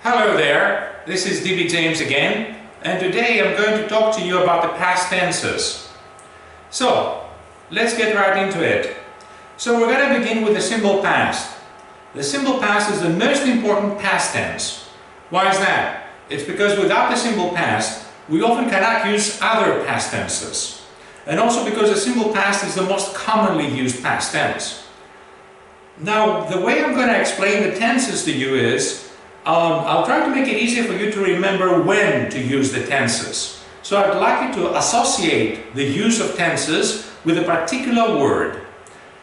Hello there, this is DB James again, and today I'm going to talk to you about the past tenses. So, let's get right into it. So we're going to begin with the simple past. The simple past is the most important past tense. Why is that? It's because without the simple past, we often cannot use other past tenses. And also because the simple past is the most commonly used past tense. Now, the way I'm going to explain the tenses to you is I'll try to make it easier for you to remember when to use the tenses. So I'd like you to associate the use of tenses with a particular word.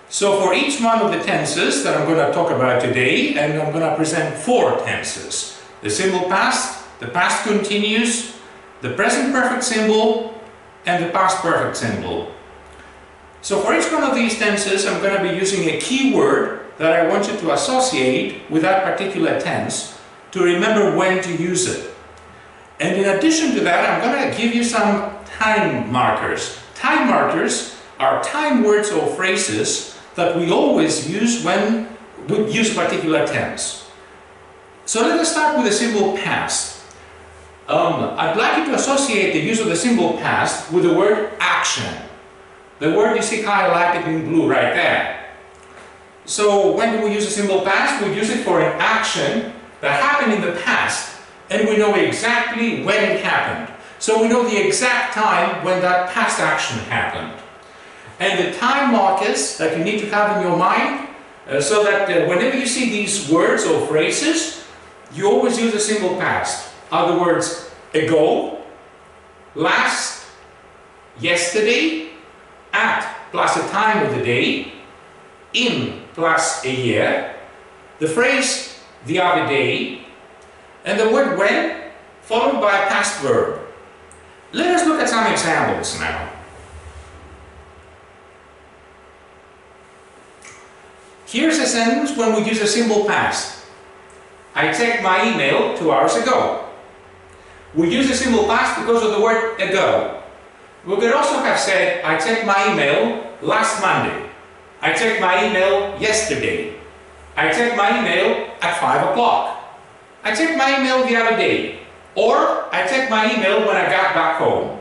So for each one of the tenses that I'm going to talk about today, and I'm going to present 4 tenses. The simple past, the past continuous, the present perfect simple, and the past perfect simple. So for each one of these tenses, I'm going to be using a key word that I want you to associate with that particular tense to remember when to use it. And in addition to that, I'm going to give you some time markers. Time markers are time words or phrases that we always use when we use a particular tense. So let us start with the simple past. I'd like you to associate the use of the simple past with the word action. The word you see highlighted in blue right there. So when do we use the simple past? We use it for an action that happened in the past, and we know exactly when it happened. So we know the exact time when that past action happened. And the time markers that you need to have in your mind, so that whenever you see these words or phrases, you always use the simple past. Other words, ago, last, yesterday, at plus the time of the day, in plus a year, the phrase the other day, and the word when followed by a past verb. Let us look at some examples now. Here's a sentence when we use a simple past. I checked my email 2 hours ago. We use a simple past because of the word ago. We could also have said, I checked my email last Monday. I checked my email yesterday. I checked my email at 5 o'clock. I checked my email the other day. Or, I checked my email when I got back home.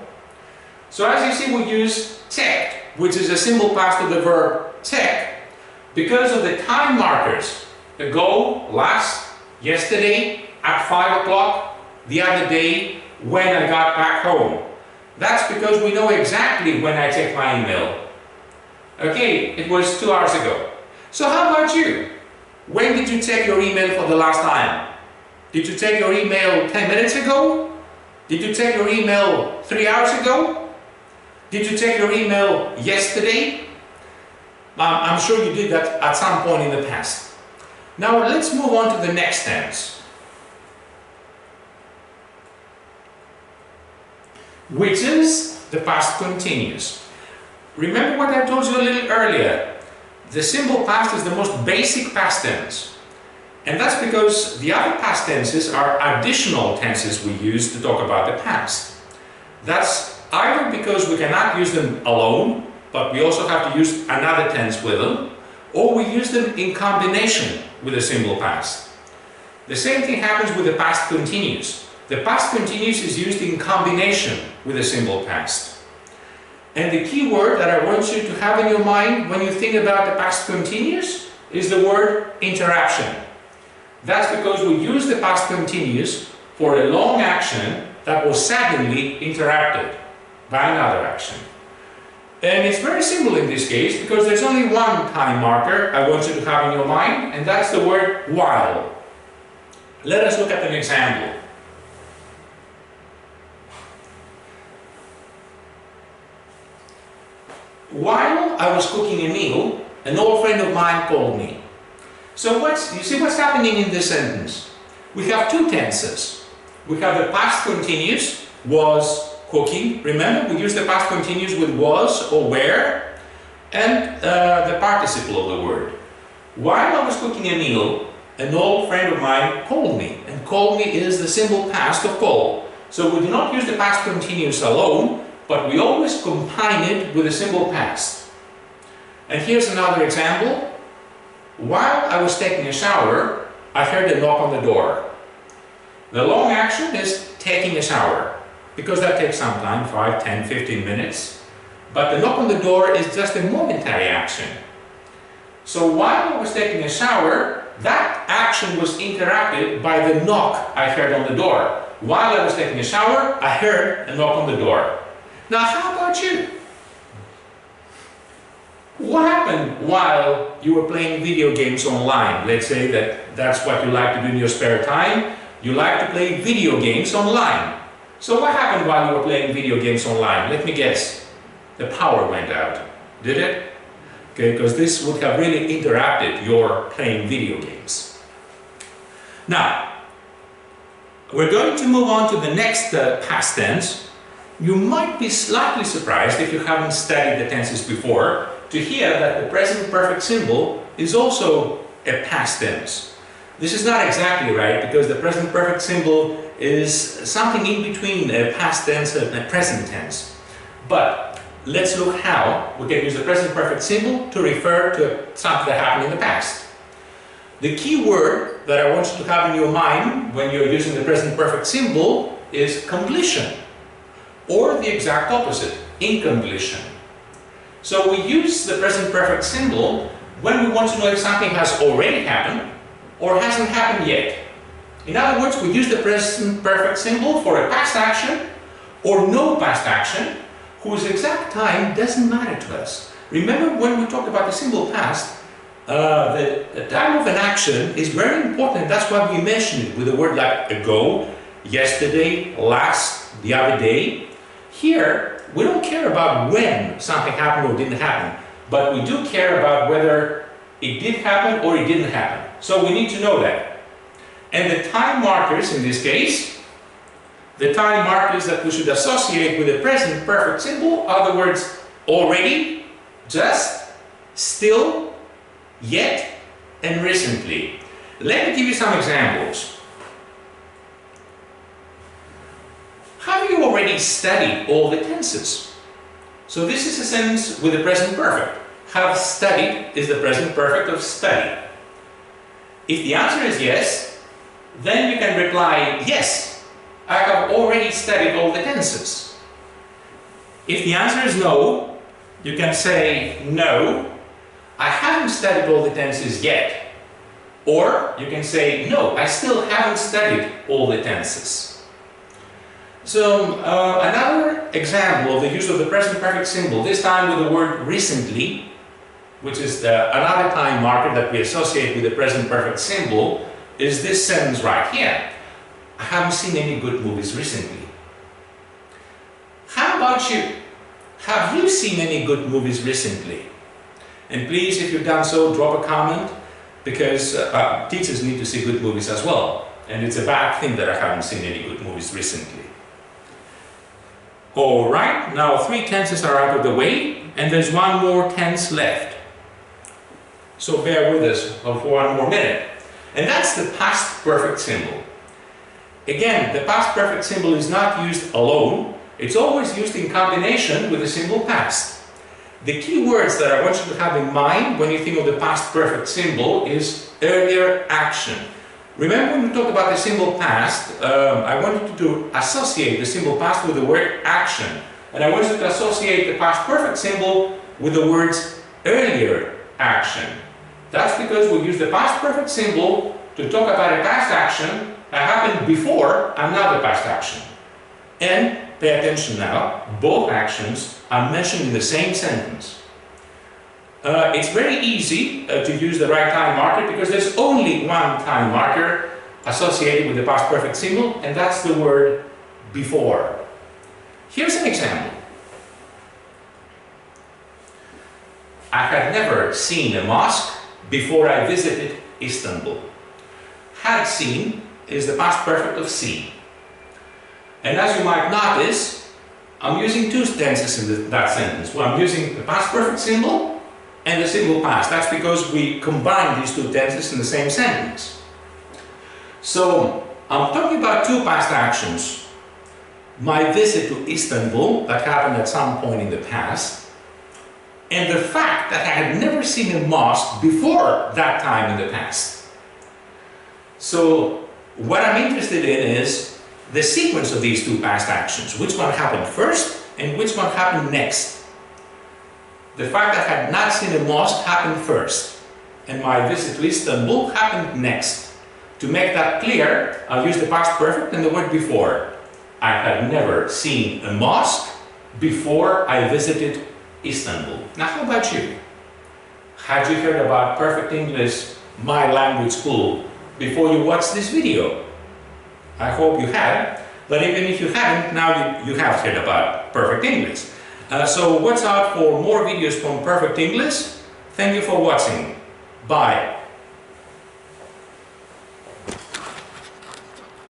So as you see, we use checked, which is a simple past of the verb check, because of the time markers. Ago, last, yesterday, at 5 o'clock, the other day, when I got back home. That's because we know exactly when I checked my email. Okay, it was 2 hours ago. So how about you? When did you check your email for the last time? Did you check your email 10 minutes ago? Did you check your email 3 hours ago? Did you check your email yesterday? I'm sure you did that at some point in the past. Now let's move on to the next tense, which is the past continuous. Remember what I told you a little earlier. The simple past is the most basic past tense. And that's because the other past tenses are additional tenses we use to talk about the past. That's either because we cannot use them alone, but we also have to use another tense with them, or we use them in combination with the simple past. The same thing happens with the past continuous. The past continuous is used in combination with the simple past. And the key word that I want you to have in your mind when you think about the past continuous is the word interruption. That's because we use the past continuous for a long action that was suddenly interrupted by another action. And it's very simple in this case because there's only one time marker I want you to have in your mind, and that's the word while. Let us look at an example. While I was cooking a meal, an old friend of mine called me. So you see what's happening in this sentence? We have 2 tenses. We have the past continuous, was cooking. Remember, we use the past continuous with was or were, and the participle of the word. While I was cooking a meal, an old friend of mine called me. And called me is the simple past of call. So we do not use the past continuous alone, but we always combine it with a simple past. And here's another example. While I was taking a shower, I heard a knock on the door. The long action is taking a shower, because that takes some time, 5, 10, 15 minutes. But the knock on the door is just a momentary action. So while I was taking a shower, that action was interrupted by the knock I heard on the door. While I was taking a shower, I heard a knock on the door. Now, how about you? What happened while you were playing video games online? Let's say that that's what you like to do in your spare time. You like to play video games online. So what happened while you were playing video games online? Let me guess. The power went out. Did it? Okay, because this would have really interrupted your playing video games. Now, we're going to move on to the next past tense. You might be slightly surprised, if you haven't studied the tenses before, to hear that the present perfect symbol is also a past tense. This is not exactly right, because the present perfect symbol is something in between a past tense and a present tense. But let's look how we can use the present perfect symbol to refer to something that happened in the past. The key word that I want you to have in your mind when you're using the present perfect symbol is completion, or the exact opposite, incompletion. So we use the present perfect symbol when we want to know if something has already happened or hasn't happened yet. In other words, we use the present perfect symbol for a past action or no past action whose exact time doesn't matter to us. Remember when we talked about the simple past, the time of an action is very important. That's why we mentioned it with a word like ago, yesterday, last, the other day. Here, we don't care about when something happened or didn't happen, but we do care about whether it did happen or it didn't happen. So we need to know that. And the time markers in this case, the time markers that we should associate with the present perfect symbol are the words already, just, still, yet, and recently. Let me give you some examples. Have you already studied all the tenses? So this is a sentence with the present perfect. Have studied is the present perfect of study. If the answer is yes, then you can reply, yes, I have already studied all the tenses. If the answer is no, you can say, no, I haven't studied all the tenses yet. Or you can say, no, I still haven't studied all the tenses. So another example of the use of the present perfect symbol, this time with the word recently, which is another time marker that we associate with the present perfect symbol, is this sentence right here. I haven't seen any good movies recently. How about you? Have you seen any good movies recently? And please, if you've done so, drop a comment, because teachers need to see good movies as well. And it's a bad thing that I haven't seen any good movies recently. Alright, now 3 tenses are out of the way, and there's one more tense left. So bear with us for 1 more minute. And that's the past perfect symbol. Again, the past perfect symbol is not used alone. It's always used in combination with the simple past. The key words that I want you to have in mind when you think of the past perfect symbol is earlier action. Remember when we talked about the simple past, I wanted you to associate the simple past with the word action. And I want you to associate the past perfect symbol with the words earlier action. That's because we use the past perfect symbol to talk about a past action that happened before another past action. And pay attention now, both actions are mentioned in the same sentence. It's very easy to use the right time marker because there's only one time marker associated with the past perfect symbol, and that's the word before. Here's an example. I had never seen a mosque before I visited Istanbul. Had seen is the past perfect of see. And as you might notice, I'm using 2 tenses in that sentence. Well, I'm using the past perfect symbol and the simple past. That's because we combine these 2 tenses in the same sentence. So I'm talking about 2 past actions. My visit to Istanbul, that happened at some point in the past, and the fact that I had never seen a mosque before that time in the past. So What I'm interested in is the sequence of these two past actions. Which one happened first and which one happened next. The fact that I had not seen a mosque happened first, and my visit to Istanbul happened next. To make that clear, I'll use the past perfect and the word before. I had never seen a mosque before I visited Istanbul. Now, how about you? Had you heard about Perfect English, my language school, before you watched this video? I hope you had, but even if you haven't, now you have heard about Perfect English. So watch out for more videos from Perfect English. Thank you for watching. Bye.